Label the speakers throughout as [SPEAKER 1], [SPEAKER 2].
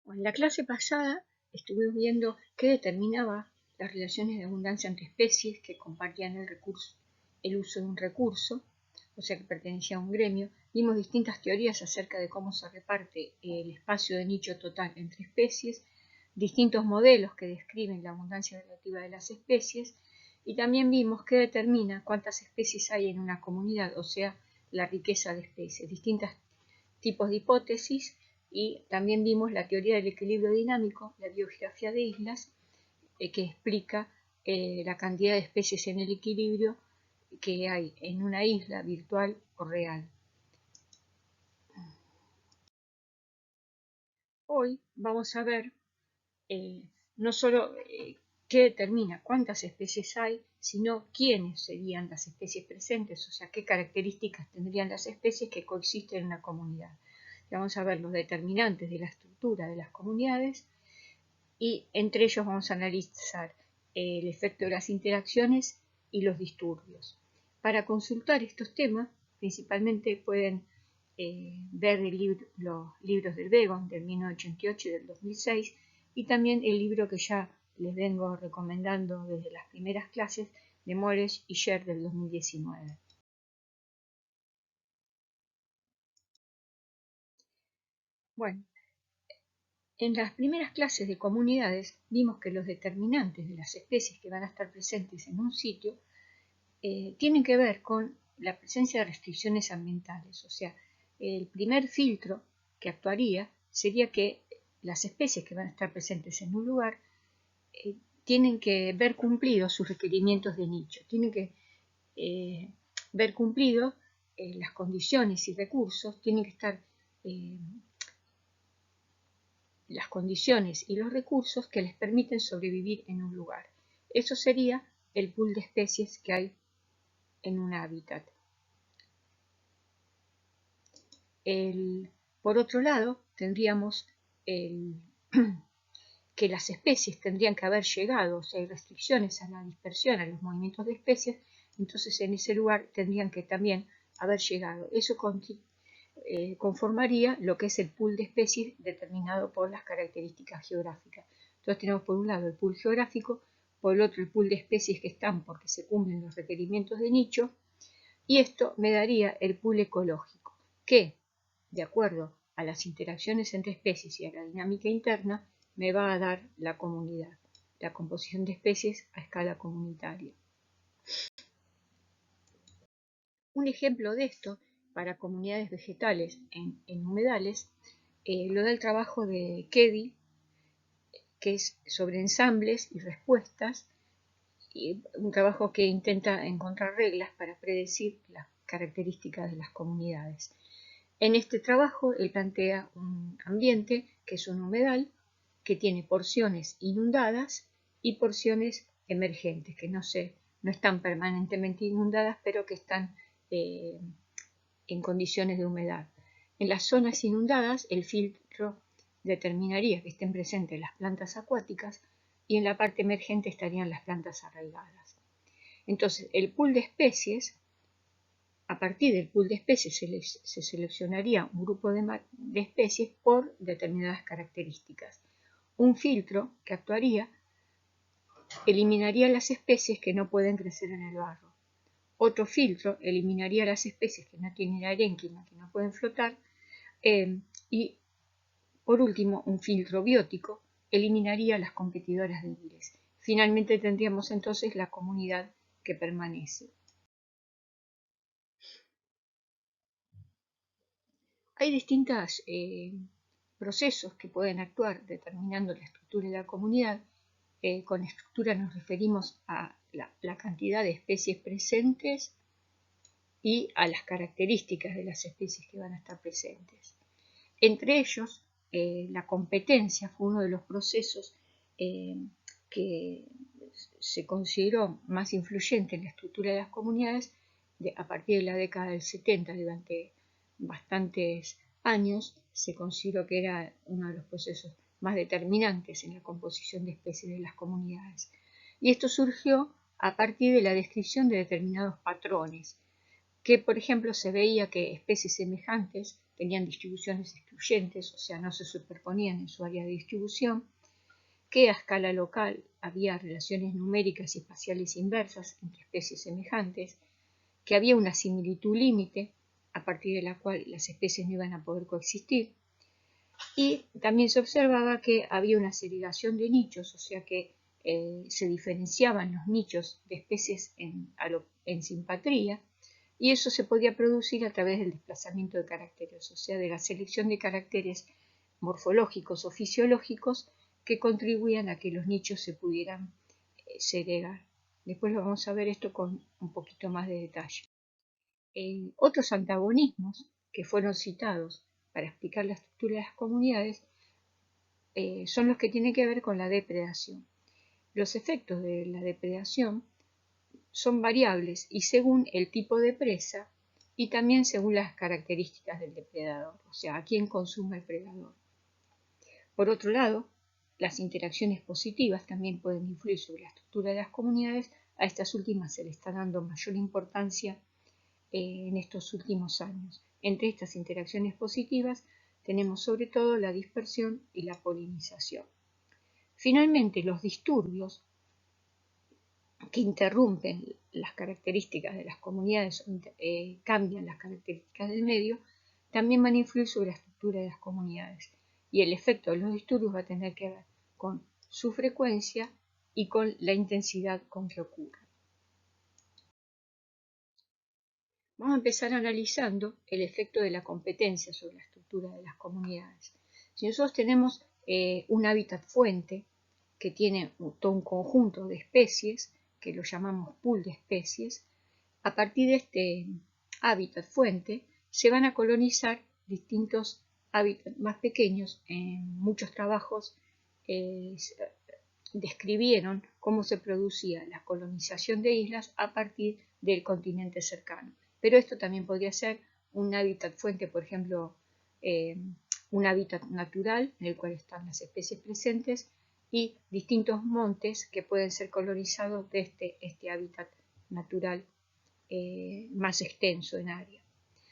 [SPEAKER 1] En la clase pasada estuvimos viendo qué determinaba las relaciones de abundancia entre especies que compartían el uso de un recurso, o sea que pertenecía a un gremio. Vimos distintas teorías acerca de cómo se reparte el espacio de nicho total entre especies, distintos modelos que describen la abundancia relativa de las especies, y también vimos qué determina cuántas especies hay en una comunidad, o sea, la riqueza de especies, distintos tipos de hipótesis, y también vimos la teoría del equilibrio dinámico, la biogeografía de islas, que explica la cantidad de especies en el equilibrio que hay en una isla virtual o real. Hoy vamos a ver no solo qué determina cuántas especies hay, sino quiénes serían las especies presentes, o sea, qué características tendrían las especies que coexisten en una comunidad. Vamos a ver los determinantes de la estructura de las comunidades y entre ellos vamos a analizar el efecto de las interacciones y los disturbios. Para consultar estos temas, principalmente pueden ver los libros del Begon del 1988 y del 2006, y también el libro que ya les vengo recomendando desde las primeras clases de Moores y Sher del 2019. Bueno, en las primeras clases de comunidades vimos que los determinantes de las especies que van a estar presentes en un sitio tienen que ver con la presencia de restricciones ambientales. O sea, el primer filtro que actuaría sería que las especies que van a estar presentes en un lugar tienen que ver cumplidos sus requerimientos de nicho, tienen que ver cumplidos las condiciones y recursos, tienen que estar las condiciones y los recursos que les permiten sobrevivir en un lugar. Eso sería el pool de especies que hay en un hábitat. Por otro lado, tendríamos que las especies tendrían que haber llegado, o sea, hay restricciones a la dispersión, a los movimientos de especies, entonces en ese lugar tendrían que también haber llegado. Eso conformaría lo que es el pool de especies determinado por las características geográficas. Entonces tenemos por un lado el pool geográfico, por el otro el pool de especies que están porque se cumplen los requerimientos de nicho, y esto me daría el pool ecológico, que, de acuerdo a las interacciones entre especies y a la dinámica interna, me va a dar la comunidad, la composición de especies a escala comunitaria. Un ejemplo de esto para comunidades vegetales en humedales lo da el trabajo de Keddy, que es sobre ensambles y respuestas, y un trabajo que intenta encontrar reglas para predecir las características de las comunidades. En este trabajo él plantea un ambiente que es un humedal que tiene porciones inundadas y porciones emergentes, que no están permanentemente inundadas, pero que están en condiciones de humedad. En las zonas inundadas el filtro determinaría que estén presentes las plantas acuáticas y en la parte emergente estarían las plantas arraigadas. Entonces, el pool de especies, a partir del pool de especies se seleccionaría un grupo de especies por determinadas características. Un filtro que actuaría eliminaría las especies que no pueden crecer en el barro. Otro filtro eliminaría las especies que no tienen arénquima, que no pueden flotar, y por último, un filtro biótico eliminaría las competidoras débiles. Finalmente tendríamos entonces la comunidad que permanece. Hay distintos procesos que pueden actuar determinando la estructura de la comunidad. Con estructura nos referimos a la cantidad de especies presentes y a las características de las especies que van a estar presentes. Entre ellos, la competencia fue uno de los procesos que se consideró más influyente en la estructura de las comunidades a partir de la década del 70. Durante bastantes años se consideró que era uno de los procesos más determinantes en la composición de especies de las comunidades. Y esto surgió a partir de la descripción de determinados patrones, que por ejemplo se veía que especies semejantes tenían distribuciones excluyentes, o sea, no se superponían en su área de distribución, que a escala local había relaciones numéricas y espaciales inversas entre especies semejantes, que había una similitud límite a partir de la cual las especies no iban a poder coexistir, y también se observaba que había una segregación de nichos, o sea que se diferenciaban los nichos de especies en simpatría, y eso se podía producir a través del desplazamiento de caracteres, o sea, de la selección de caracteres morfológicos o fisiológicos que contribuían a que los nichos se pudieran segregar. Después lo vamos a ver esto con un poquito más de detalle. Otros antagonismos que fueron citados para explicar la estructura de las comunidades son los que tienen que ver con la depredación. Los efectos de la depredación son variables y según el tipo de presa y también según las características del depredador, o sea, a quién consume el predador. Por otro lado, las interacciones positivas también pueden influir sobre la estructura de las comunidades. A estas últimas se le está dando mayor importancia en estos últimos años. Entre estas interacciones positivas tenemos sobre todo la dispersión y la polinización. Finalmente, los disturbios que interrumpen las características de las comunidades, cambian las características del medio, también van a influir sobre la estructura de las comunidades. Y el efecto de los disturbios va a tener que ver con su frecuencia y con la intensidad con que ocurren. Vamos a empezar analizando el efecto de la competencia sobre la estructura de las comunidades. Si nosotros tenemos un hábitat fuente que tiene todo un conjunto de especies, que lo llamamos pool de especies, a partir de este hábitat fuente se van a colonizar distintos hábitats más pequeños. En muchos trabajos describieron cómo se producía la colonización de islas a partir del continente cercano. Pero esto también podría ser un hábitat fuente, por ejemplo, un hábitat natural en el cual están las especies presentes y distintos montes que pueden ser colonizados de este hábitat natural más extenso en área.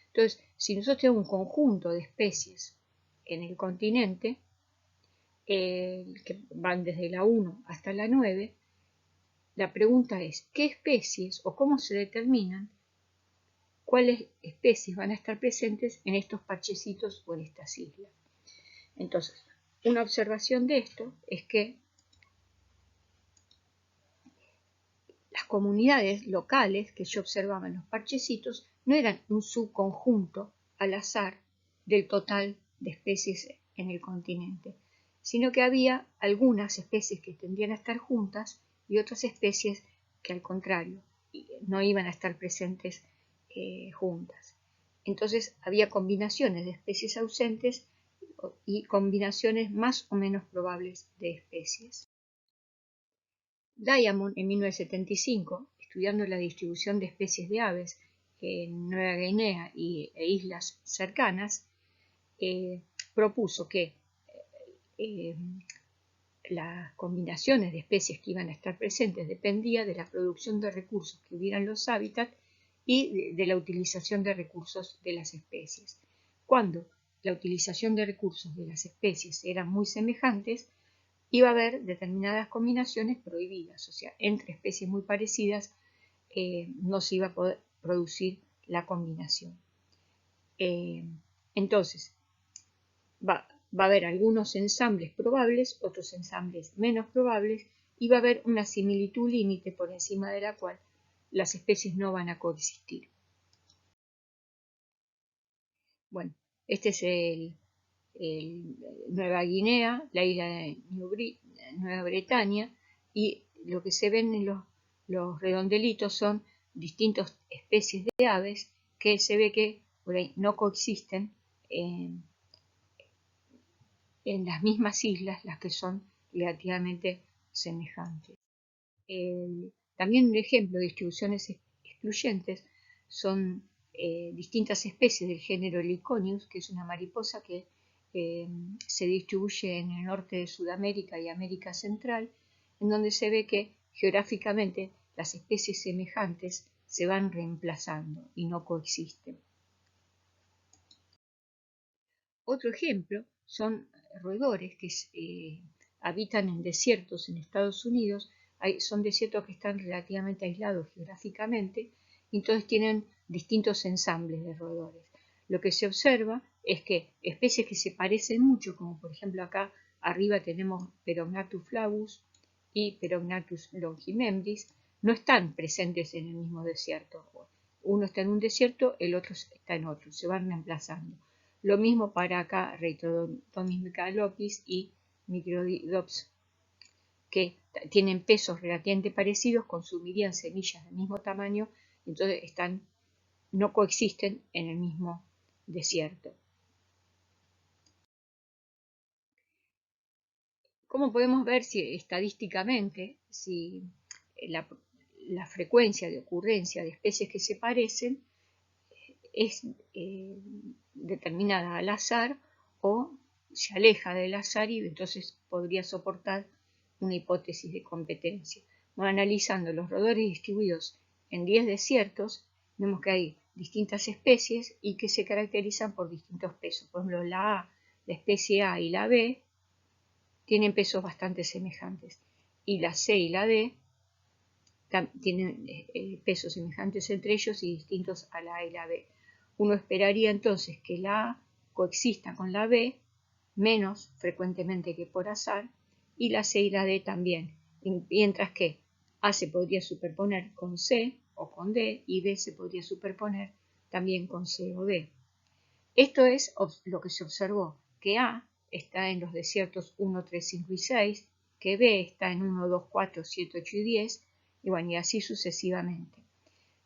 [SPEAKER 1] Entonces, si nosotros tenemos un conjunto de especies en el continente, que van desde la 1 hasta la 9, la pregunta es, ¿qué especies o cómo se determinan cuáles especies van a estar presentes en estos parchecitos o en estas islas? Entonces, una observación de esto es que las comunidades locales que yo observaba en los parchecitos no eran un subconjunto al azar del total de especies en el continente, sino que había algunas especies que tendían a estar juntas y otras especies que al contrario no iban a estar presentes juntas. Entonces había combinaciones de especies ausentes y combinaciones más o menos probables de especies. Diamond, en 1975, estudiando la distribución de especies de aves en Nueva Guinea e islas cercanas, propuso que las combinaciones de especies que iban a estar presentes dependía de la producción de recursos que hubieran los hábitats y de la utilización de recursos de las especies. Cuando la utilización de recursos de las especies eran muy semejantes, iba a haber determinadas combinaciones prohibidas, o sea, entre especies muy parecidas no se iba a poder producir la combinación. Entonces, va a haber algunos ensambles probables, otros ensambles menos probables, y va a haber una similitud límite por encima de la cual las especies no van a coexistir. Bueno, este es Nueva Guinea, la isla de Nueva Bretaña, y lo que se ven en los redondelitos son distintas especies de aves que se ve que por ahí no coexisten en las mismas islas, las que son relativamente semejantes. También un ejemplo de distribuciones excluyentes son distintas especies del género Liconius, que es una mariposa que se distribuye en el norte de Sudamérica y América Central, en donde se ve que geográficamente las especies semejantes se van reemplazando y no coexisten. Otro ejemplo son roedores que habitan en desiertos en Estados Unidos. Son desiertos que están relativamente aislados geográficamente, y entonces tienen distintos ensambles de roedores. Lo que se observa es que especies que se parecen mucho, como por ejemplo acá arriba tenemos Perognathus flavus y Perognathus longimembris, no están presentes en el mismo desierto. Uno está en un desierto, el otro está en otro, se van reemplazando. Lo mismo para acá Reitrodontis mecalopis y Microdidops, que tienen pesos relativamente parecidos, consumirían semillas del mismo tamaño, entonces no coexisten en el mismo desierto. ¿Cómo podemos ver estadísticamente si la frecuencia de ocurrencia de especies que se parecen es determinada al azar o se aleja del azar y entonces podría soportar una hipótesis de competencia? Bueno, analizando los roedores distribuidos en 10 desiertos, vemos que hay distintas especies y que se caracterizan por distintos pesos. Por ejemplo, la especie A y la B tienen pesos bastante semejantes, y la C y la D tienen pesos semejantes entre ellos y distintos a la A y la B. Uno esperaría entonces que la A coexista con la B menos frecuentemente que por azar, y la C y la D también, mientras que A se podría superponer con C o con D y B se podría superponer también con C o D. Esto es lo que se observó, que A está en los desiertos 1, 3, 5 y 6, que B está en 1, 2, 4, 7, 8 y 10, y bueno, y así sucesivamente.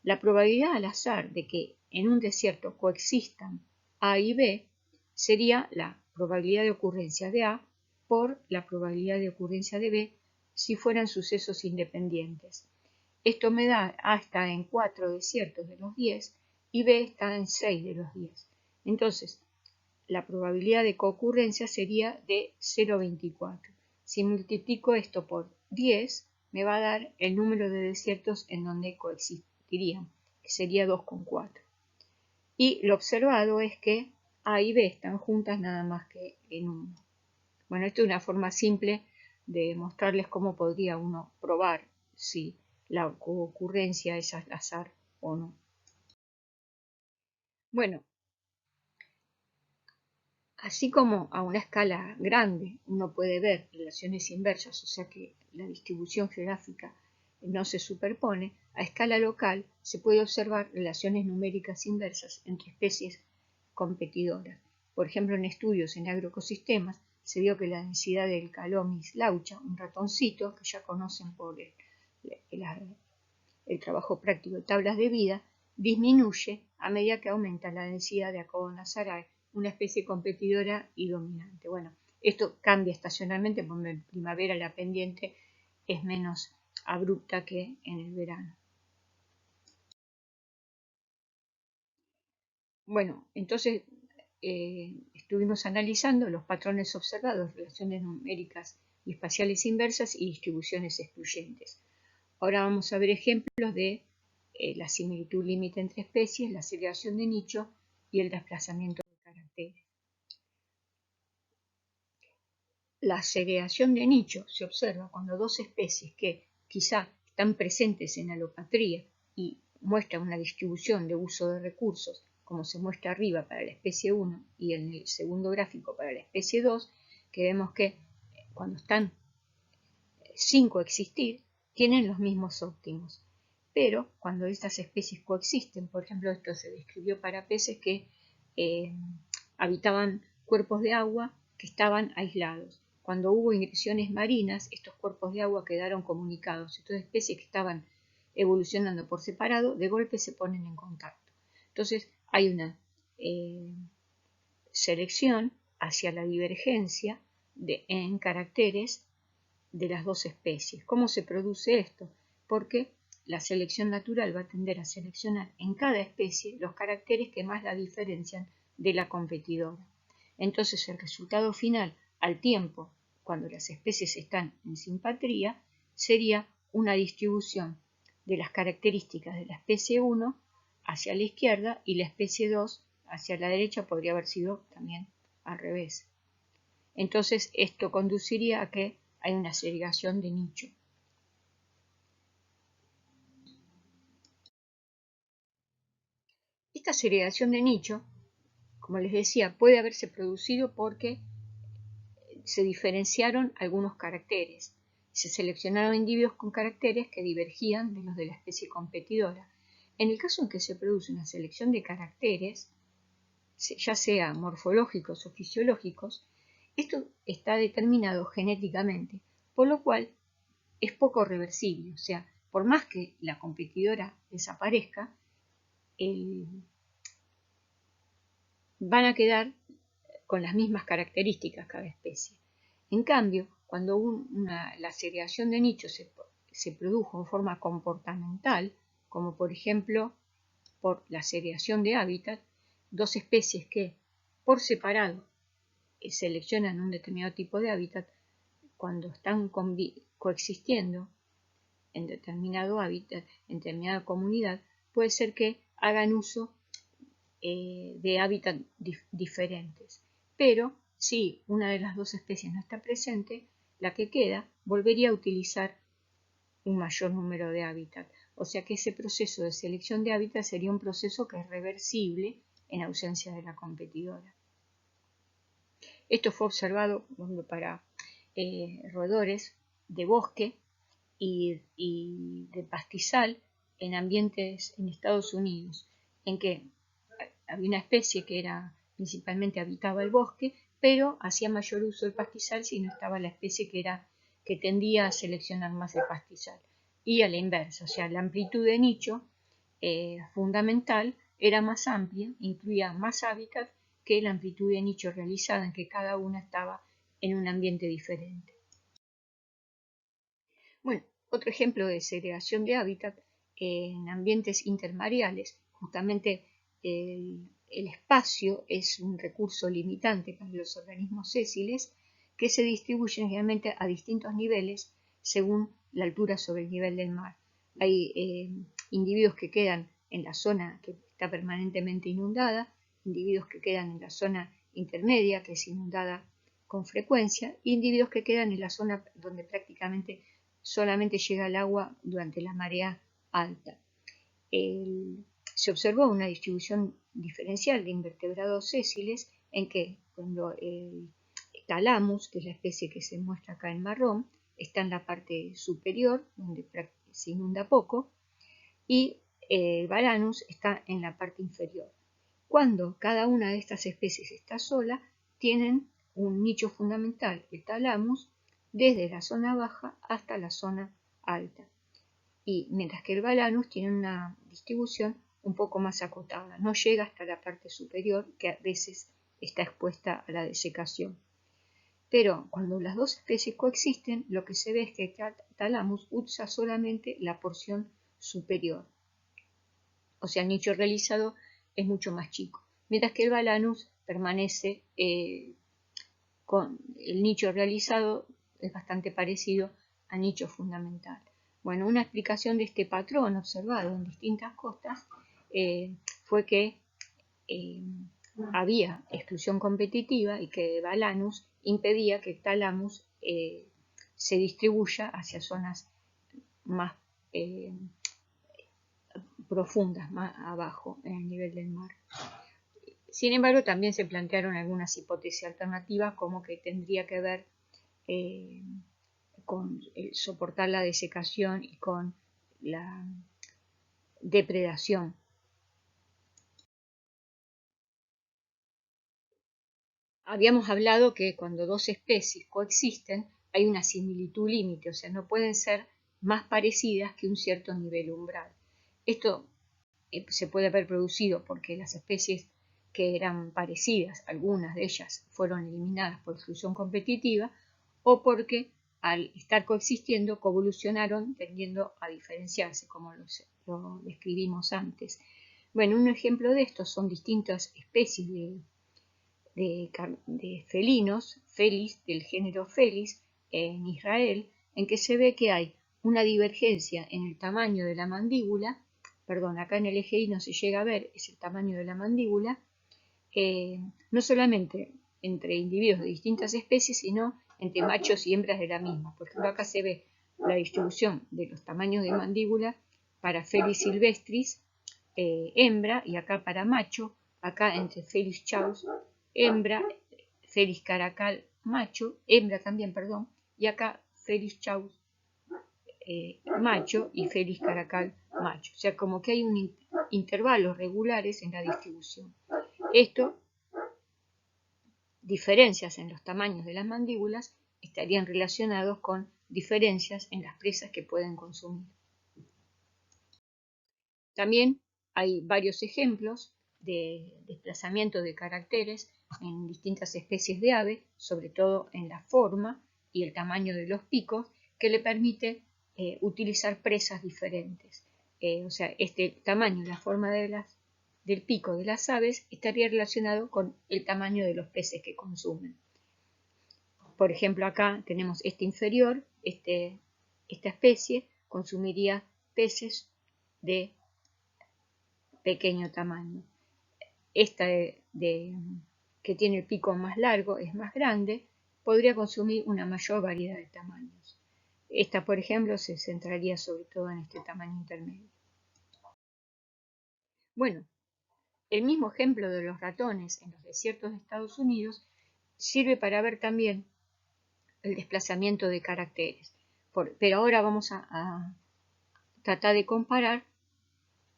[SPEAKER 1] La probabilidad al azar de que en un desierto coexistan A y B sería la probabilidad de ocurrencia de A por la probabilidad de ocurrencia de B si fueran sucesos independientes. Esto me da A está en 4 desiertos de los 10 y B está en 6 de los 10. Entonces, la probabilidad de coocurrencia sería de 0,24. Si multiplico esto por 10, me va a dar el número de desiertos en donde coexistirían, que sería 2,4. Y lo observado es que A y B están juntas nada más que en 1. Bueno, esto es una forma simple de mostrarles cómo podría uno probar si la coocurrencia es al azar o no. Bueno, así como a una escala grande uno puede ver relaciones inversas, o sea que la distribución geográfica no se superpone, a escala local se puede observar relaciones numéricas inversas entre especies competidoras. Por ejemplo, en estudios en agroecosistemas se vio que la densidad del Calomis laucha, un ratoncito que ya conocen por el trabajo práctico de tablas de vida, disminuye a medida que aumenta la densidad de Acobonaceae, una especie competidora y dominante. Bueno, esto cambia estacionalmente porque en primavera la pendiente es menos abrupta que en el verano. Bueno, entonces estuvimos analizando los patrones observados, relaciones numéricas y espaciales inversas y distribuciones excluyentes. Ahora vamos a ver ejemplos de la similitud límite entre especies, la segregación de nicho y el desplazamiento de caracteres. La segregación de nicho se observa cuando dos especies que quizá están presentes en alopatría y muestran una distribución de uso de recursos, como se muestra arriba para la especie 1 y en el segundo gráfico para la especie 2, que vemos que cuando están sin coexistir, tienen los mismos óptimos. Pero cuando estas especies coexisten, por ejemplo, esto se describió para peces que habitaban cuerpos de agua que estaban aislados. Cuando hubo ingresiones marinas, estos cuerpos de agua quedaron comunicados. Entonces, especies que estaban evolucionando por separado, de golpe se ponen en contacto. Entonces, hay una selección hacia la divergencia en caracteres de las dos especies. ¿Cómo se produce esto? Porque la selección natural va a tender a seleccionar en cada especie los caracteres que más la diferencian de la competidora. Entonces el resultado final, al tiempo, cuando las especies están en simpatría, sería una distribución de las características de la especie 1 hacia la izquierda y la especie 2 hacia la derecha. Podría haber sido también al revés. Entonces esto conduciría a que hay una segregación de nicho. Esta segregación de nicho, como les decía, puede haberse producido porque se diferenciaron algunos caracteres. Se seleccionaron individuos con caracteres que divergían de los de la especie competidora. En el caso en que se produce una selección de caracteres, ya sea morfológicos o fisiológicos, esto está determinado genéticamente, por lo cual es poco reversible. O sea, por más que la competidora desaparezca, van a quedar con las mismas características cada especie. En cambio, cuando la segregación de nichos se produjo en forma comportamental, como por ejemplo por la segregación de hábitat, dos especies que por separado seleccionan un determinado tipo de hábitat, cuando están coexistiendo en determinado hábitat, en determinada comunidad, puede ser que hagan uso de hábitat diferentes. Pero si una de las dos especies no está presente, la que queda volvería a utilizar un mayor número de hábitat. O sea que ese proceso de selección de hábitat sería un proceso que es reversible en ausencia de la competidora. Esto fue observado para roedores de bosque y de pastizal en ambientes en Estados Unidos, en que había una especie que principalmente habitaba el bosque, pero hacía mayor uso del pastizal si no estaba la especie que tendía a seleccionar más el pastizal. Y a la inversa, o sea, la amplitud de nicho fundamental era más amplia, incluía más hábitat que la amplitud de nicho realizada, en que cada una estaba en un ambiente diferente. Bueno, otro ejemplo de segregación de hábitat en ambientes intermareales, justamente el espacio es un recurso limitante para los organismos sésiles que se distribuyen generalmente a distintos niveles según la altura sobre el nivel del mar. Hay individuos que quedan en la zona que está permanentemente inundada, individuos que quedan en la zona intermedia, que es inundada con frecuencia, e individuos que quedan en la zona donde prácticamente solamente llega el agua durante la marea alta. Se observó una distribución diferencial de invertebrados sésiles en que cuando el Thalamus, que es la especie que se muestra acá en marrón, está en la parte superior, donde se inunda poco, y el Balanus está en la parte inferior. Cuando cada una de estas especies está sola, tienen un nicho fundamental, el Thalamus, desde la zona baja hasta la zona alta. Y mientras que el Balanus tiene una distribución un poco más acotada, no llega hasta la parte superior, que a veces está expuesta a la desecación. Pero cuando las dos especies coexisten, lo que se ve es que el Thalamus usa solamente la porción superior. O sea, el nicho realizado es mucho más chico, mientras que el Balanus permanece con el nicho realizado, es bastante parecido al nicho fundamental. Bueno, una explicación de este patrón observado en distintas costas fue que había exclusión competitiva y que Balanus impedía que Thalamus se distribuya hacia zonas más profundas, más abajo en el nivel del mar. Sin embargo, también se plantearon algunas hipótesis alternativas, como que tendría que ver con soportar la desecación y con la depredación. Habíamos hablado que cuando dos especies coexisten hay una similitud límite, o sea, no pueden ser más parecidas que un cierto nivel umbral. Esto se puede haber producido porque las especies que eran parecidas, algunas de ellas fueron eliminadas por exclusión competitiva, o porque al estar coexistiendo coevolucionaron tendiendo a diferenciarse, como lo describimos antes. Bueno, un ejemplo de esto son distintas especies de felinos, Felis, del género Felis, en Israel, en que se ve que hay una divergencia en el tamaño de la mandíbula, perdón, acá en el eje Y no se llega a ver, es el tamaño de la mandíbula, no solamente entre individuos de distintas especies, sino entre machos y hembras de la misma. Por ejemplo, acá se ve la distribución de los tamaños de mandíbula para Felis silvestris, hembra, y acá para macho, acá entre Felis chaus, hembra, Felis caracal, macho, hembra también, perdón, y acá Felis chaus, macho, y Felis caracal, macho. O sea, como que hay intervalos regulares en la distribución. Esto, diferencias en los tamaños de las mandíbulas, estarían relacionados con diferencias en las presas que pueden consumir. También hay varios ejemplos de desplazamiento de caracteres en distintas especies de ave, sobre todo en la forma y el tamaño de los picos, que le permite utilizar presas diferentes. O sea, este tamaño y la forma del pico de las aves estaría relacionado con el tamaño de los peces que consumen. Por ejemplo, acá tenemos este inferior, esta especie consumiría peces de pequeño tamaño. Esta que tiene el pico más largo, es más grande, podría consumir una mayor variedad de tamaños. Esta, por ejemplo, se centraría sobre todo en este tamaño intermedio. Bueno, el mismo ejemplo de los ratones en los desiertos de Estados Unidos sirve para ver también el desplazamiento de caracteres. Pero ahora vamos a tratar de comparar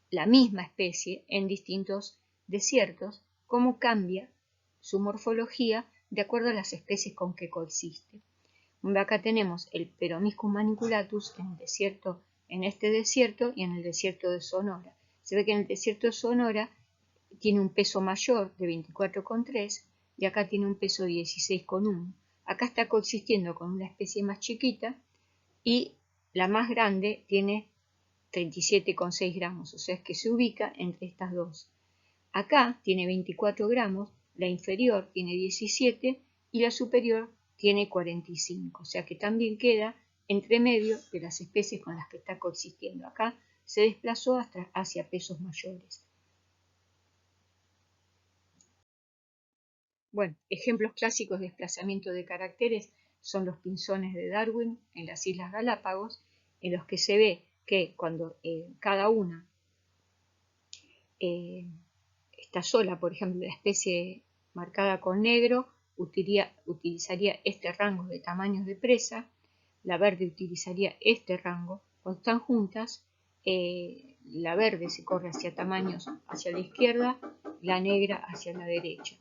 [SPEAKER 1] la misma especie en distintos desiertos, cómo cambia su morfología de acuerdo a las especies con que coexiste. Acá tenemos el Peromyscus maniculatus en este desierto y en el desierto de Sonora. Se ve que en el desierto de Sonora tiene un peso mayor de 24,3 y acá tiene un peso de 16,1. Acá está coexistiendo con una especie más chiquita y la más grande tiene 37,6 gramos, o sea, es que se ubica entre estas dos. Acá tiene 24 gramos, la inferior tiene 17 y la superior tiene 45, o sea que también queda entre medio de las especies con las que está coexistiendo. Acá se desplazó hacia pesos mayores. Bueno, ejemplos clásicos de desplazamiento de caracteres son los pinzones de Darwin en las Islas Galápagos, en los que se ve que cuando cada una está sola, por ejemplo, la especie marcada con negro utilizaría este rango de tamaños de presa, la verde utilizaría este rango. Cuando están juntas, la verde se corre hacia tamaños hacia la izquierda, la negra hacia la derecha.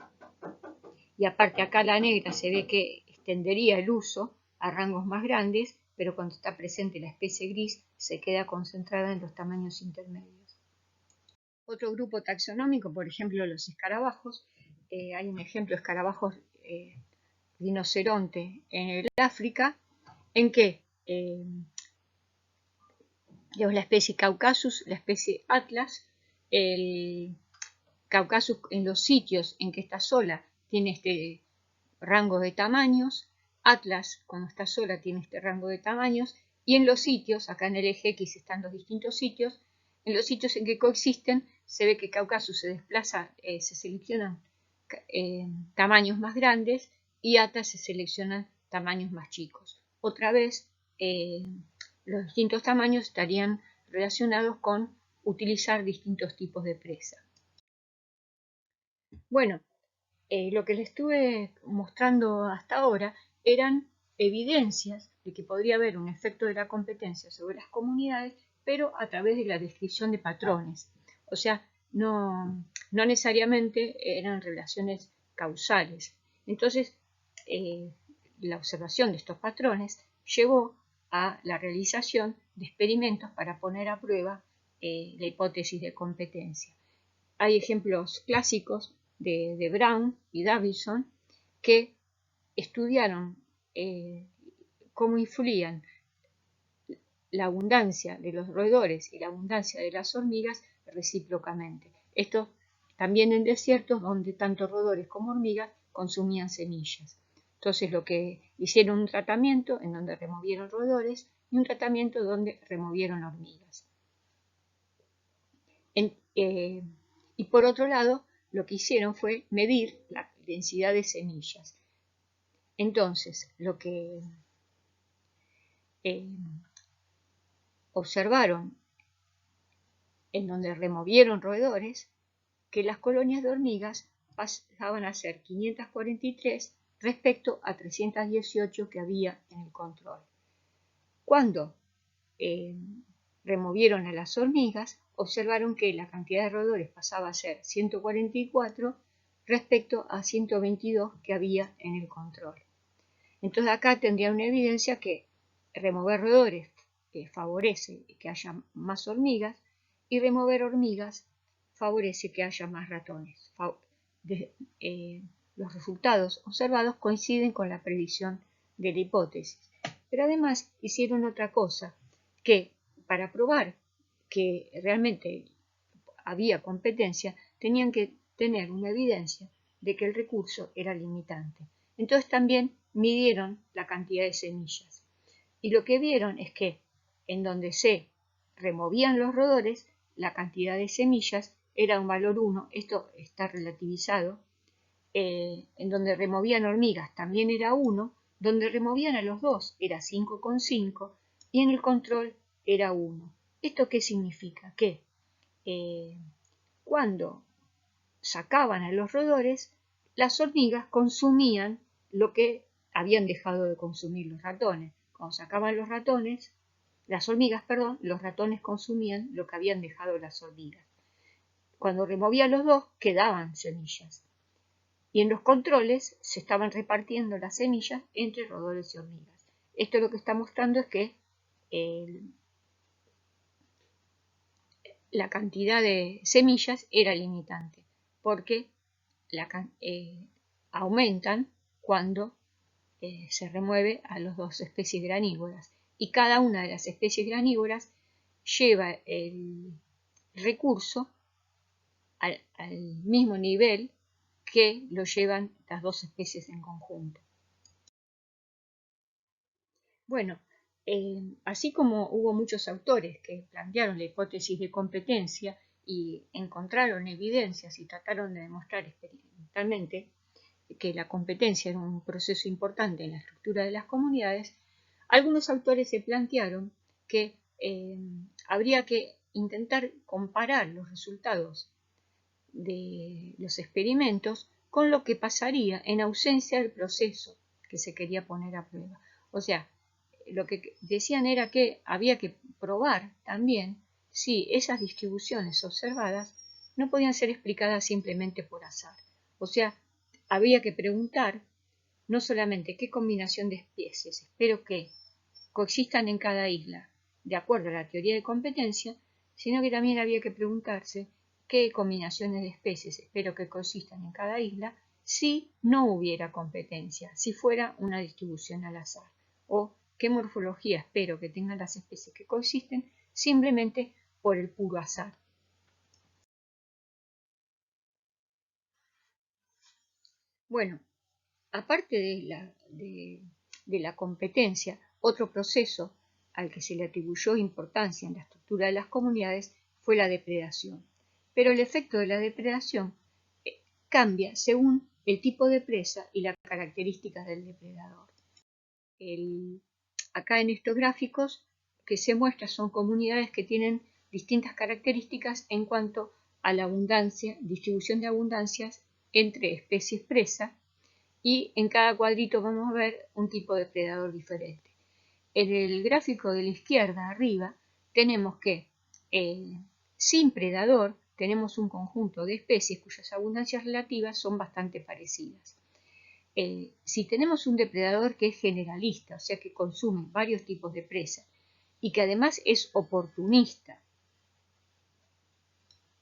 [SPEAKER 1] Y aparte acá la negra se ve que extendería el uso a rangos más grandes, pero cuando está presente la especie gris se queda concentrada en los tamaños intermedios. Otro grupo taxonómico, por ejemplo los escarabajos, hay un ejemplo de escarabajos rinoceronte en el África, en que la especie Caucasus, la especie Atlas, el Caucasus en los sitios en que está sola tiene este rango de tamaños, Atlas cuando está sola tiene este rango de tamaños, y en los sitios, acá en el eje X están los distintos sitios, en los sitios en que coexisten se ve que Caucasus se desplaza, se seleccionan tamaños más grandes y Atlas se seleccionan tamaños más chicos. Otra vez, los distintos tamaños estarían relacionados con utilizar distintos tipos de presa. Bueno, lo que les estuve mostrando hasta ahora eran evidencias de que podría haber un efecto de la competencia sobre las comunidades, pero a través de la descripción de patrones. O sea, no necesariamente eran relaciones causales. Entonces, la observación de estos patrones llevó a la realización de experimentos para poner a prueba la hipótesis de competencia. Hay ejemplos clásicos de Brown y Davidson que estudiaron cómo influían la abundancia de los roedores y la abundancia de las hormigas recíprocamente. Esto también en desiertos donde tanto roedores como hormigas consumían semillas. Entonces lo que hicieron un tratamiento en donde removieron roedores y un tratamiento donde removieron hormigas. Y por otro lado, lo que hicieron fue medir densidad de semillas. Entonces, lo que observaron en donde removieron roedores, que las colonias de hormigas pasaban a ser 543 respecto a 318 que había en el control. Cuando removieron a las hormigas, observaron que la cantidad de roedores pasaba a ser 144 respecto a 122 que había en el control. Entonces acá tendría una evidencia que remover roedores favorece que haya más hormigas y remover hormigas favorece que haya más ratones. Los resultados observados coinciden con la predicción de la hipótesis. Pero además hicieron otra cosa, que para probar que realmente había competencia, tenían que tener una evidencia de que el recurso era limitante. Entonces también midieron la cantidad de semillas. Y lo que vieron es que en donde se removían los roedores, la cantidad de semillas era un valor 1, esto está relativizado. En donde removían hormigas también era 1, donde removían a los dos era 5,5 y en el control era 1. ¿Esto qué significa? Que cuando sacaban a los roedores, las hormigas consumían lo que habían dejado de consumir los ratones. Cuando sacaban los ratones, las hormigas, perdón, los ratones consumían lo que habían dejado las hormigas. Cuando removían los dos, quedaban semillas. Y en los controles se estaban repartiendo las semillas entre roedores y hormigas. Esto lo que está mostrando es que la cantidad de semillas era limitante, porque aumentan cuando se remueve a las dos especies granívoras. Y cada una de las especies granívoras lleva el recurso al mismo nivel que lo llevan las dos especies en conjunto. Bueno, así como hubo muchos autores que plantearon la hipótesis de competencia y encontraron evidencias y trataron de demostrar experimentalmente que la competencia era un proceso importante en la estructura de las comunidades, algunos autores se plantearon que habría que intentar comparar los resultados de los experimentos con lo que pasaría en ausencia del proceso que se quería poner a prueba. O sea, lo que decían era que había que probar también si esas distribuciones observadas no podían ser explicadas simplemente por azar. O sea, había que preguntar no solamente qué combinación de especies espero que coexistan en cada isla de acuerdo a la teoría de competencia, sino que también había que preguntarse qué combinaciones de especies espero que coexistan en cada isla si no hubiera competencia, si fuera una distribución al azar, o qué morfología espero que tengan las especies que coexisten simplemente por el puro azar. Bueno, aparte de la competencia, otro proceso al que se le atribuyó importancia en la estructura de las comunidades fue la depredación. Pero el efecto de la depredación cambia según el tipo de presa y las características del depredador. Acá en estos gráficos que se muestran son comunidades que tienen distintas características en cuanto a la abundancia, distribución de abundancias entre especies presa, y en cada cuadrito vamos a ver un tipo de depredador diferente. En el gráfico de la izquierda arriba tenemos que sin predador tenemos un conjunto de especies cuyas abundancias relativas son bastante parecidas. Si tenemos un depredador que es generalista, o sea que consume varios tipos de presa y que además es oportunista,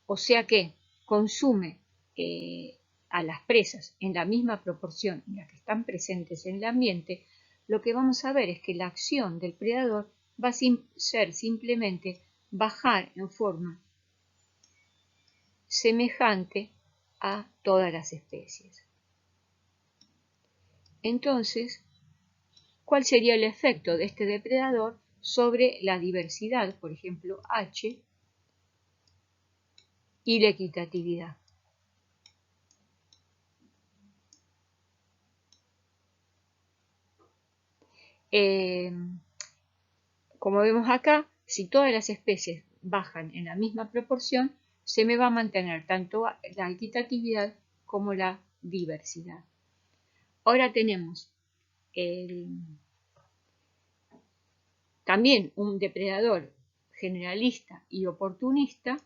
[SPEAKER 1] o sea que consume a las presas en la misma proporción en la que están presentes en el ambiente, lo que vamos a ver es que la acción del predador va a ser simplemente bajar en forma semejante a todas las especies. Entonces, ¿cuál sería el efecto de este depredador sobre la diversidad, por ejemplo, H, y la equitatividad? Como vemos acá, si todas las especies bajan en la misma proporción, se me va a mantener tanto la equitatividad como la diversidad. Ahora tenemos también un depredador generalista y oportunista,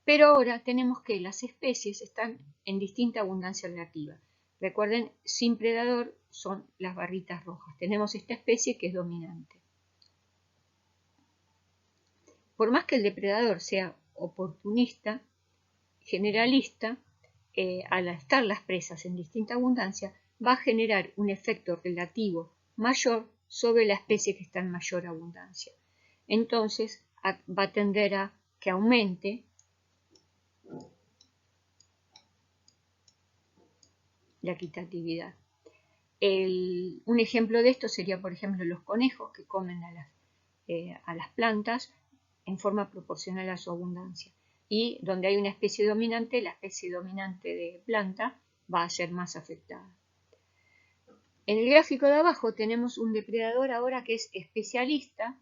[SPEAKER 1] pero ahora tenemos que las especies están en distinta abundancia relativa. Recuerden, sin predador son las barritas rojas. Tenemos esta especie que es dominante. Por más que el depredador sea oportunista, generalista, al estar las presas en distinta abundancia, va a generar un efecto relativo mayor sobre la especie que está en mayor abundancia. Entonces va a tender a que aumente la equitatividad. Un ejemplo de esto sería, por ejemplo, los conejos que comen a las plantas en forma proporcional a su abundancia. Y donde hay una especie dominante, la especie dominante de planta va a ser más afectada. En el gráfico de abajo tenemos un depredador ahora que es especialista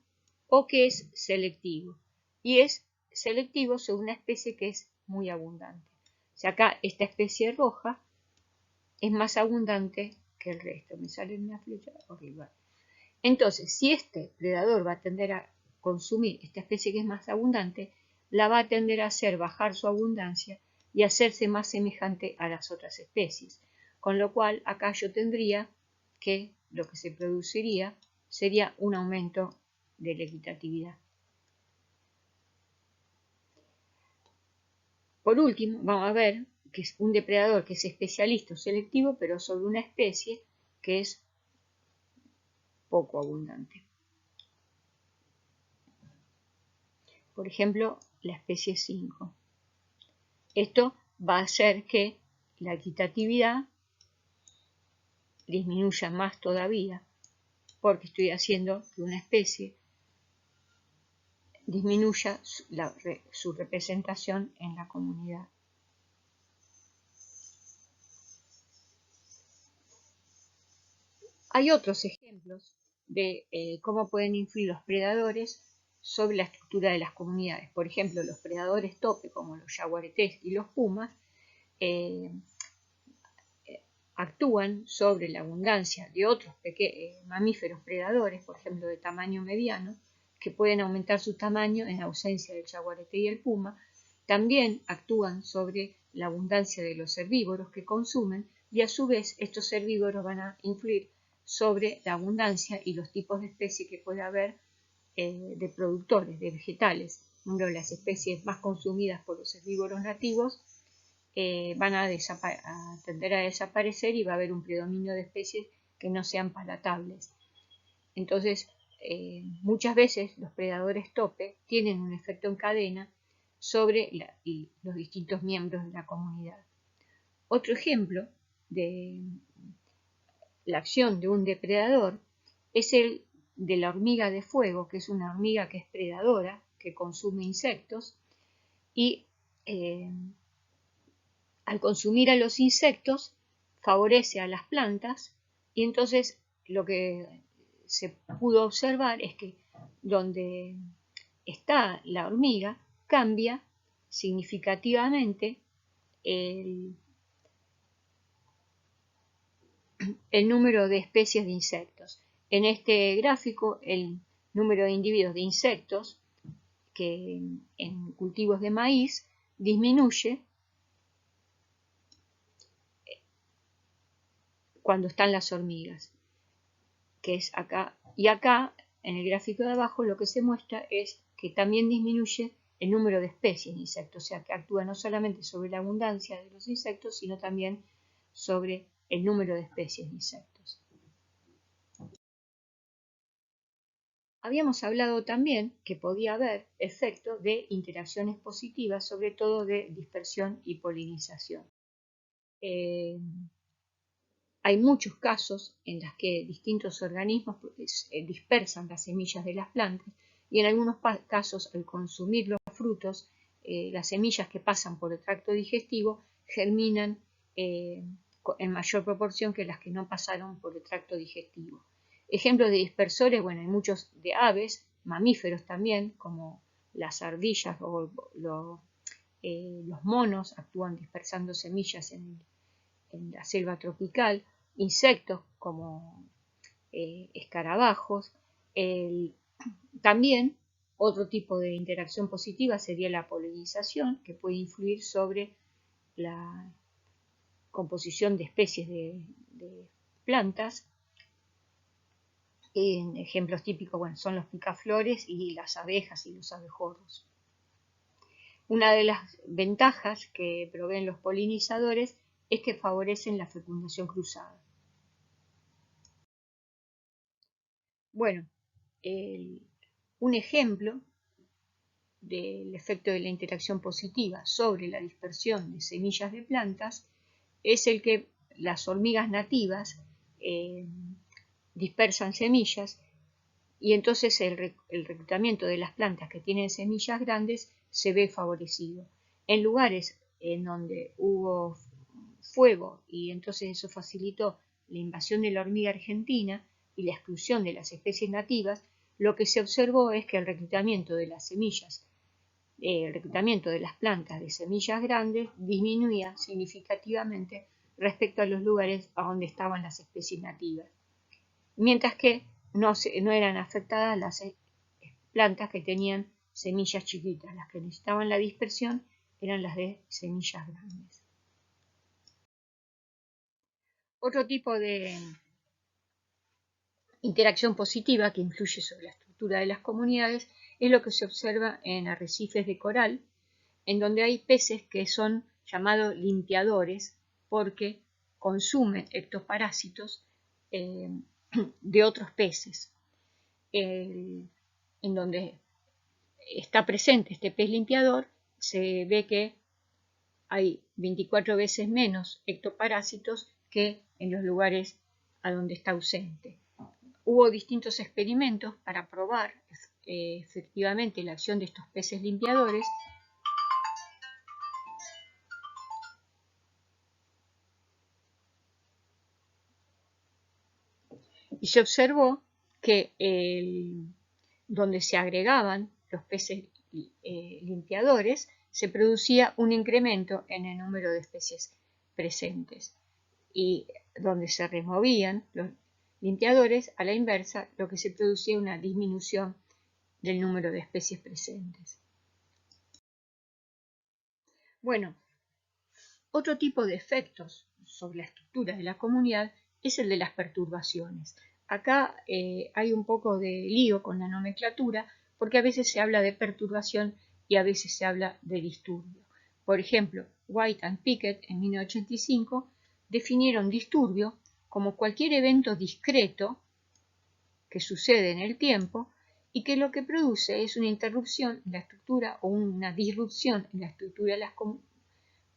[SPEAKER 1] o que es selectivo. Y es selectivo sobre una especie que es muy abundante. O sea, acá esta especie roja es más abundante que el resto. Me sale una flecha horrible. Entonces, si este predador va a tender a consumir esta especie que es más abundante, la va a tender a hacer bajar su abundancia y hacerse más semejante a las otras especies. Con lo cual, acá yo tendría que lo que se produciría sería un aumento de la equitatividad. Por último, vamos a ver que es un depredador que es especialista o selectivo, pero sobre una especie que es poco abundante. Por ejemplo, la especie 5. Esto va a hacer que la equitatividad disminuya más todavía, porque estoy haciendo que una especie disminuya su representación en la comunidad. Hay otros ejemplos de cómo pueden influir los predadores sobre la estructura de las comunidades. Por ejemplo, los predadores tope, como los yaguaretés y los pumas, actúan sobre la abundancia de otros mamíferos predadores, por ejemplo de tamaño mediano, que pueden aumentar su tamaño en ausencia del yaguareté y el puma. También actúan sobre la abundancia de los herbívoros que consumen y a su vez estos herbívoros van a influir sobre la abundancia y los tipos de especies que puede haber de productores, de vegetales. Uno de las especies más consumidas por los herbívoros nativos van a tender a desaparecer y va a haber un predominio de especies que no sean palatables. Entonces, muchas veces los predadores tope tienen un efecto en cadena sobre los distintos miembros de la comunidad. Otro ejemplo de la acción de un depredador es el de la hormiga de fuego, que es una hormiga que es predadora, que consume insectos y al consumir a los insectos favorece a las plantas y entonces lo que se pudo observar es que donde está la hormiga cambia significativamente el número de especies de insectos. En este gráfico el número de individuos de insectos que en cultivos de maíz disminuye cuando están las hormigas, que es acá. Y acá, en el gráfico de abajo, lo que se muestra es que también disminuye el número de especies de insectos, o sea, que actúa no solamente sobre la abundancia de los insectos, sino también sobre el número de especies de insectos. Habíamos hablado también que podía haber efectos de interacciones positivas, sobre todo de dispersión y polinización. Hay muchos casos en los que distintos organismos dispersan las semillas de las plantas y en algunos casos al consumir los frutos, las semillas que pasan por el tracto digestivo germinan en mayor proporción que las que no pasaron por el tracto digestivo. Ejemplos de dispersores, bueno, hay muchos de aves, mamíferos también, como las ardillas o los monos actúan dispersando semillas en la selva tropical, insectos como escarabajos. También otro tipo de interacción positiva sería la polinización, que puede influir sobre la composición de especies de plantas. Ejemplos típicos, bueno, son los picaflores y las abejas y los abejorros. Una de las ventajas que proveen los polinizadores es que favorecen la fecundación cruzada. Bueno, un ejemplo del efecto de la interacción positiva sobre la dispersión de semillas de plantas es el que las hormigas nativas dispersan semillas y entonces el reclutamiento de las plantas que tienen semillas grandes se ve favorecido. En lugares en donde hubo fuego y entonces eso facilitó la invasión de la hormiga argentina y la exclusión de las especies nativas, lo que se observó es que el reclutamiento de las semillas, el reclutamiento de las plantas de semillas grandes disminuía significativamente respecto a los lugares a donde estaban las especies nativas, mientras que no eran afectadas las plantas que tenían semillas chiquitas. Las que necesitaban la dispersión eran las de semillas grandes. Otro tipo de interacción positiva que influye sobre la estructura de las comunidades es lo que se observa en arrecifes de coral, en donde hay peces que son llamados limpiadores porque consumen ectoparásitos de otros peces. En donde está presente este pez limpiador, se ve que hay 24 veces menos ectoparásitos que en los lugares a donde está ausente. Hubo distintos experimentos para probar efectivamente la acción de estos peces limpiadores. Y se observó que donde se agregaban los peces limpiadores, se producía un incremento en el número de especies presentes. Y donde se removían los limpiadores, a la inversa, lo que se producía una disminución del número de especies presentes. Bueno, otro tipo de efectos sobre la estructura de la comunidad es el de las perturbaciones. Acá hay un poco de lío con la nomenclatura porque a veces se habla de perturbación y a veces se habla de disturbio. Por ejemplo, White and Pickett en 1985 definieron disturbio como cualquier evento discreto que sucede en el tiempo y que lo que produce es una interrupción en la estructura o una disrupción en la estructura de las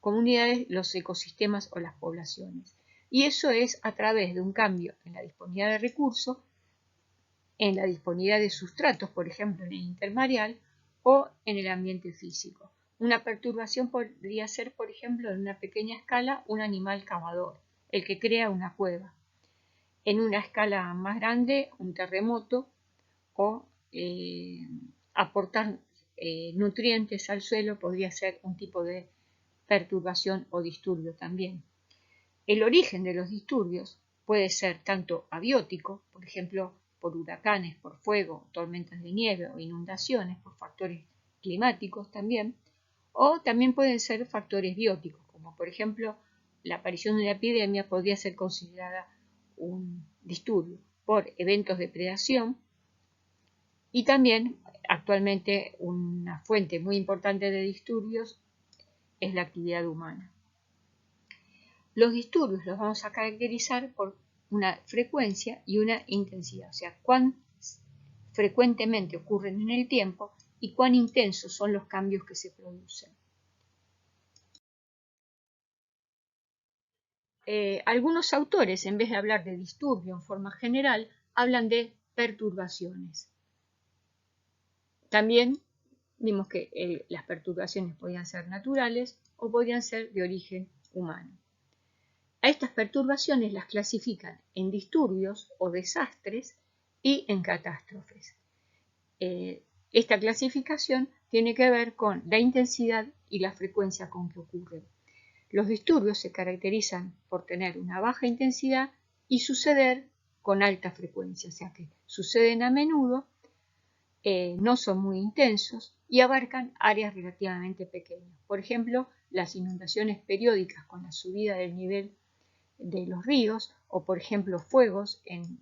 [SPEAKER 1] comunidades, los ecosistemas o las poblaciones. Y eso es a través de un cambio en la disponibilidad de recursos, en la disponibilidad de sustratos, por ejemplo, en el intermareal o en el ambiente físico. Una perturbación podría ser, por ejemplo, en una pequeña escala, un animal cavador, el que crea una cueva. En una escala más grande, un terremoto o aportar nutrientes al suelo podría ser un tipo de perturbación o disturbio también. El origen de los disturbios puede ser tanto abiótico, por ejemplo, por huracanes, por fuego, tormentas de nieve o inundaciones, por factores climáticos también, o también pueden ser factores bióticos, como por ejemplo la aparición de una epidemia podría ser considerada un disturbio por eventos de predación y también actualmente una fuente muy importante de disturbios es la actividad humana. Los disturbios los vamos a caracterizar por una frecuencia y una intensidad, o sea, cuán frecuentemente ocurren en el tiempo y cuán intensos son los cambios que se producen. Algunos autores, en vez de hablar de disturbio en forma general, hablan de perturbaciones. También vimos que las perturbaciones podían ser naturales o podían ser de origen humano. A estas perturbaciones las clasifican en disturbios o desastres y en catástrofes. Esta clasificación tiene que ver con la intensidad y la frecuencia con que ocurren. Los disturbios se caracterizan por tener una baja intensidad y suceder con alta frecuencia, o sea que suceden a menudo, no son muy intensos y abarcan áreas relativamente pequeñas. Por ejemplo, las inundaciones periódicas con la subida del nivel de los ríos o, por ejemplo, fuegos en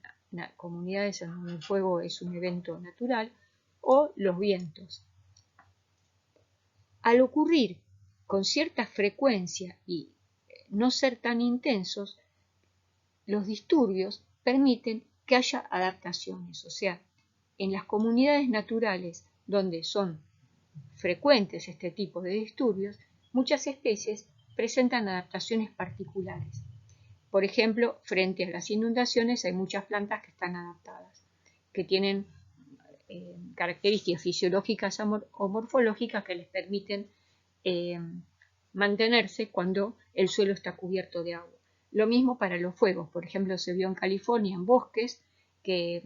[SPEAKER 1] comunidades en donde el fuego es un evento natural, o los vientos. Al ocurrir con cierta frecuencia y no ser tan intensos, los disturbios permiten que haya adaptaciones, o sea, en las comunidades naturales donde son frecuentes este tipo de disturbios, muchas especies presentan adaptaciones particulares. Por ejemplo, frente a las inundaciones hay muchas plantas que están adaptadas, que tienen características fisiológicas o morfológicas que les permiten mantenerse cuando el suelo está cubierto de agua. Lo mismo para los fuegos. Por ejemplo, se vio en California en bosques que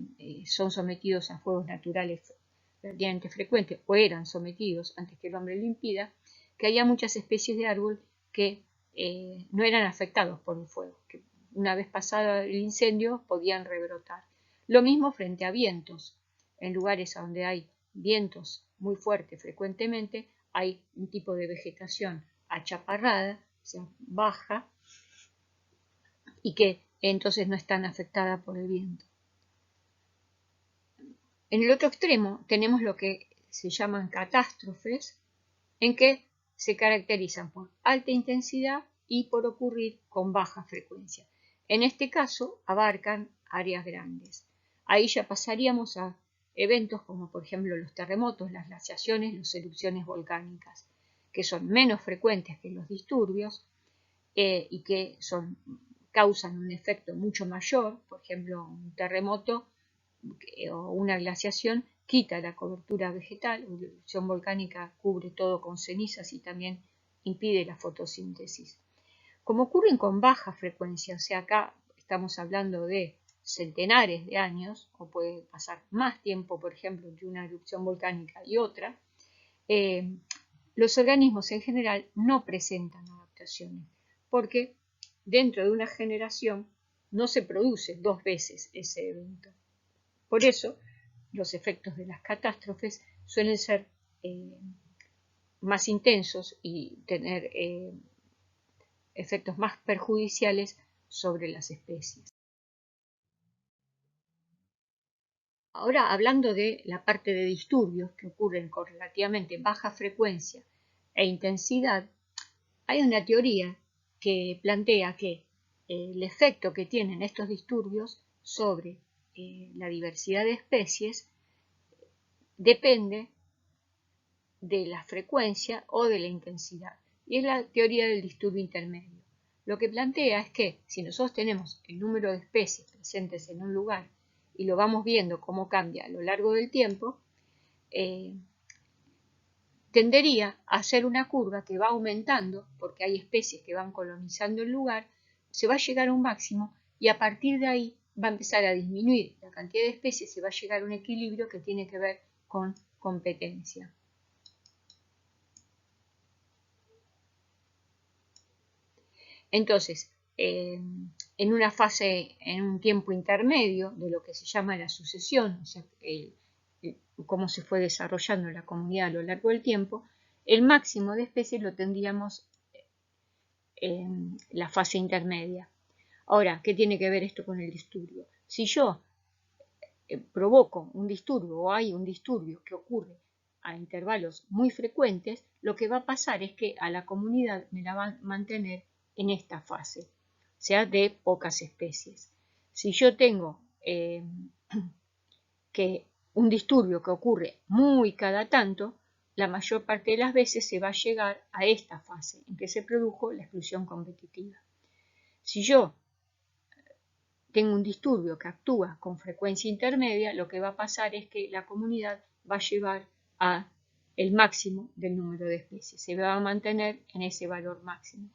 [SPEAKER 1] son sometidos a fuegos naturales relativamente frecuentes, o eran sometidos antes que el hombre lo impida, que había muchas especies de árbol que no eran afectados por un fuego, que una vez pasado el incendio podían rebrotar. Lo mismo frente a vientos. En lugares donde hay vientos muy fuertes frecuentemente, hay un tipo de vegetación achaparrada, o sea, baja, y que entonces no es tan afectada por el viento. En el otro extremo tenemos lo que se llaman catástrofes, en que se caracterizan por alta intensidad y por ocurrir con baja frecuencia. En este caso abarcan áreas grandes. Ahí ya pasaríamos a eventos como por ejemplo los terremotos, las glaciaciones, las erupciones volcánicas, que son menos frecuentes que los disturbios y que causan un efecto mucho mayor. Por ejemplo, un terremoto o una glaciación quita la cobertura vegetal, la erupción volcánica cubre todo con cenizas y también impide la fotosíntesis. Como ocurren con baja frecuencia, o sea, acá estamos hablando de centenares de años, o puede pasar más tiempo, por ejemplo, entre una erupción volcánica y otra, los organismos en general no presentan adaptaciones, porque dentro de una generación no se produce dos veces ese evento. Por eso, los efectos de las catástrofes suelen ser más intensos y tener efectos más perjudiciales sobre las especies. Ahora, hablando de la parte de disturbios que ocurren con relativamente baja frecuencia e intensidad, hay una teoría que plantea que el efecto que tienen estos disturbios sobre la diversidad de especies depende de la frecuencia o de la intensidad, y es la teoría del disturbio intermedio. Lo que plantea es que si nosotros tenemos el número de especies presentes en un lugar y lo vamos viendo cómo cambia a lo largo del tiempo, tendería a ser una curva que va aumentando porque hay especies que van colonizando el lugar, se va a llegar a un máximo y a partir de ahí va a empezar a disminuir la cantidad de especies, se va a llegar a un equilibrio que tiene que ver con competencia. Entonces, en una fase, en un tiempo intermedio de lo que se llama la sucesión, o sea, cómo se fue desarrollando la comunidad a lo largo del tiempo, el máximo de especies lo tendríamos en la fase intermedia. Ahora, ¿qué tiene que ver esto con el disturbio? Si yo provoco un disturbio o hay un disturbio que ocurre a intervalos muy frecuentes, lo que va a pasar es que a la comunidad me la va a mantener en esta fase, o sea, de pocas especies. Si yo tengo que un disturbio que ocurre muy cada tanto, la mayor parte de las veces se va a llegar a esta fase en que se produjo la exclusión competitiva. Si yo tengo un disturbio que actúa con frecuencia intermedia, lo que va a pasar es que la comunidad va a llevar a el máximo del número de especies, se va a mantener en ese valor máximo.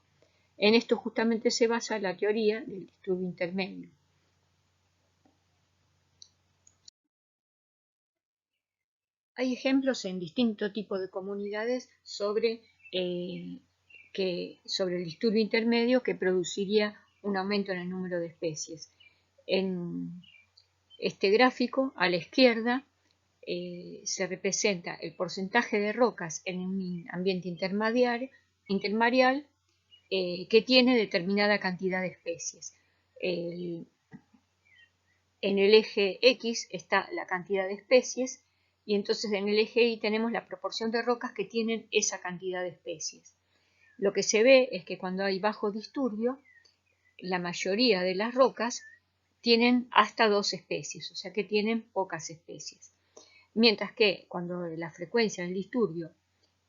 [SPEAKER 1] En esto justamente se basa la teoría del disturbio intermedio. Hay ejemplos en distintos tipos de comunidades sobre el disturbio intermedio que produciría un aumento en el número de especies. En este gráfico, a la izquierda, se representa el porcentaje de rocas en un ambiente intermareal que tiene determinada cantidad de especies. En el eje X está la cantidad de especies y entonces en el eje Y tenemos la proporción de rocas que tienen esa cantidad de especies. Lo que se ve es que cuando hay bajo disturbio, la mayoría de las rocas tienen hasta 2 especies, o sea que tienen pocas especies. Mientras que cuando la frecuencia del disturbio,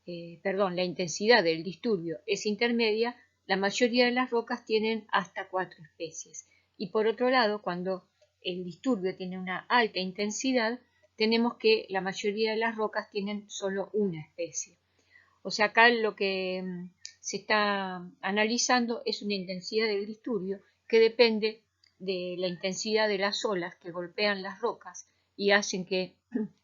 [SPEAKER 1] la intensidad del disturbio es intermedia, la mayoría de las rocas tienen hasta 4 especies. Y por otro lado, cuando el disturbio tiene una alta intensidad, tenemos que la mayoría de las rocas tienen solo una especie. O sea, acá lo que se está analizando es una intensidad del disturbio que depende de la intensidad de las olas que golpean las rocas y hacen que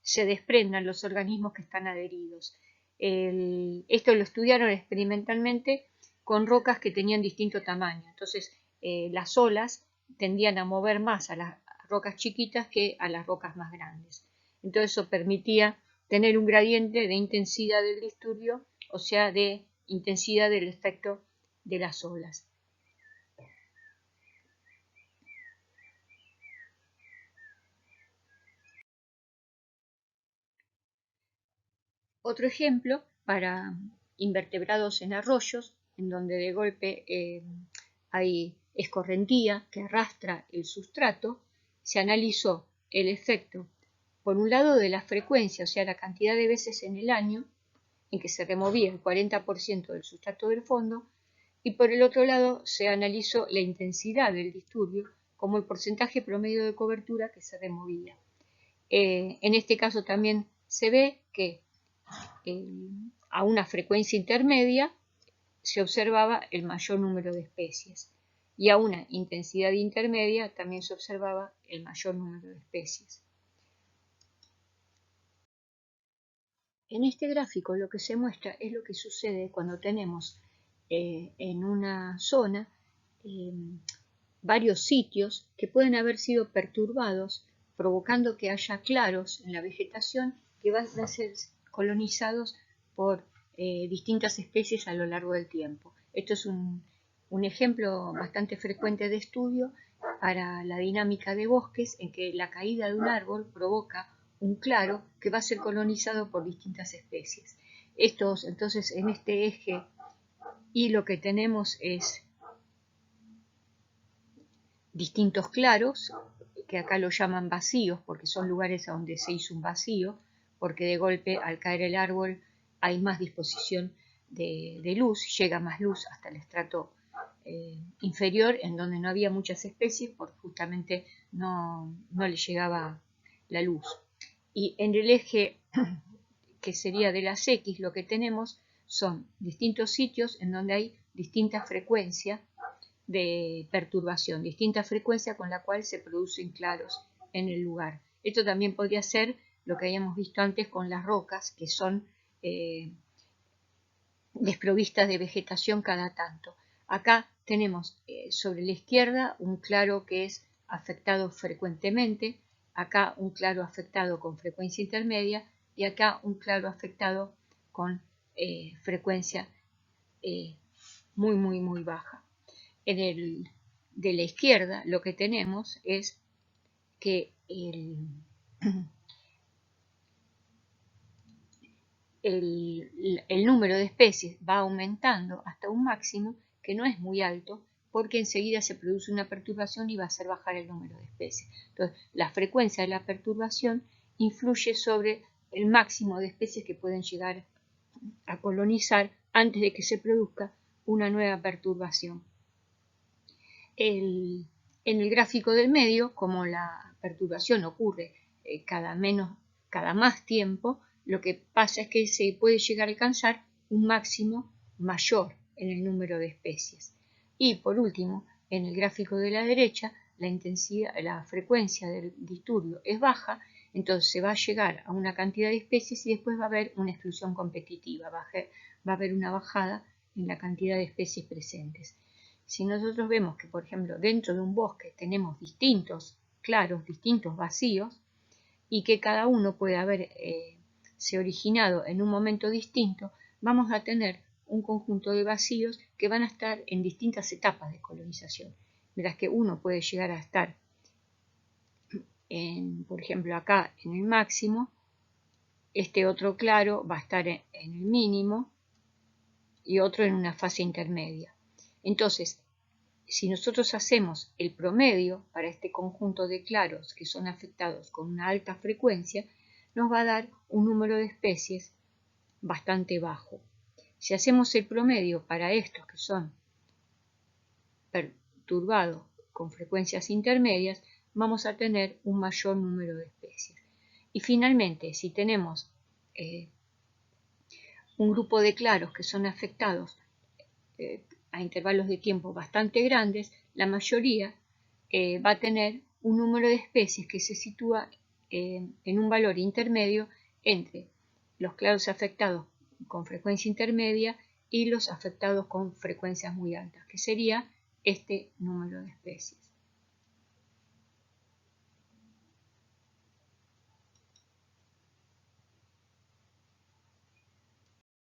[SPEAKER 1] se desprendan los organismos que están adheridos. Esto lo estudiaron experimentalmente con rocas que tenían distinto tamaño. Entonces, las olas tendían a mover más a las rocas chiquitas que a las rocas más grandes. Entonces, eso permitía tener un gradiente de intensidad del disturbio, o sea, de intensidad del efecto de las olas. Otro ejemplo para invertebrados en arroyos, en donde de golpe hay escorrentía que arrastra el sustrato, se analizó el efecto, por un lado, de la frecuencia, o sea, la cantidad de veces en el año en que se removía el 40% del sustrato del fondo, y por el otro lado se analizó la intensidad del disturbio como el porcentaje promedio de cobertura que se removía. En este caso también se ve que a una frecuencia intermedia se observaba el mayor número de especies y a una intensidad intermedia también se observaba el mayor número de especies. En este gráfico lo que se muestra es lo que sucede cuando tenemos en una zona varios sitios que pueden haber sido perturbados, provocando que haya claros en la vegetación que van a ser colonizados por distintas especies a lo largo del tiempo. Esto es un ejemplo bastante frecuente de estudio para la dinámica de bosques, en que la caída de un árbol provoca un claro que va a ser colonizado por distintas especies. Entonces, en este eje Y lo que tenemos es distintos claros, que acá lo llaman vacíos, porque son lugares donde se hizo un vacío, porque de golpe al caer el árbol hay más disposición de luz, llega más luz hasta el estrato inferior, en donde no había muchas especies, porque justamente no le llegaba la luz. Y en el eje que sería de las X, lo que tenemos son distintos sitios en donde hay distinta frecuencia de perturbación, distinta frecuencia con la cual se producen claros en el lugar. Esto también podría ser lo que habíamos visto antes con las rocas, que son desprovistas de vegetación cada tanto. Acá tenemos sobre la izquierda un claro que es afectado frecuentemente, acá un claro afectado con frecuencia intermedia y acá un claro afectado con frecuencia muy baja. De la izquierda lo que tenemos es que el número de especies va aumentando hasta un máximo que no es muy alto, porque enseguida se produce una perturbación y va a hacer bajar el número de especies. Entonces, la frecuencia de la perturbación influye sobre el máximo de especies que pueden llegar a colonizar antes de que se produzca una nueva perturbación. En el gráfico del medio, como la perturbación ocurre cada más tiempo, lo que pasa es que se puede llegar a alcanzar un máximo mayor en el número de especies. Y por último, en el gráfico de la derecha, la frecuencia del disturbio es baja, entonces se va a llegar a una cantidad de especies y después va a haber una exclusión competitiva, va a haber una bajada en la cantidad de especies presentes. Si nosotros vemos que, por ejemplo, dentro de un bosque tenemos distintos claros, distintos vacíos, y que cada uno puede haberse originado en un momento distinto, vamos a tener un conjunto de vacíos que van a estar en distintas etapas de colonización, mientras que uno puede llegar a estar, por ejemplo, acá en el máximo, este otro claro va a estar en el mínimo y otro en una fase intermedia. Entonces, si nosotros hacemos el promedio para este conjunto de claros que son afectados con una alta frecuencia, nos va a dar un número de especies bastante bajo. Si hacemos el promedio para estos que son perturbados con frecuencias intermedias, vamos a tener un mayor número de especies. Y finalmente, si tenemos un grupo de claros que son afectados a intervalos de tiempo bastante grandes, la mayoría va a tener un número de especies que se sitúa en un valor intermedio entre los claros afectados con frecuencia intermedia y los afectados con frecuencias muy altas, que sería este número de especies.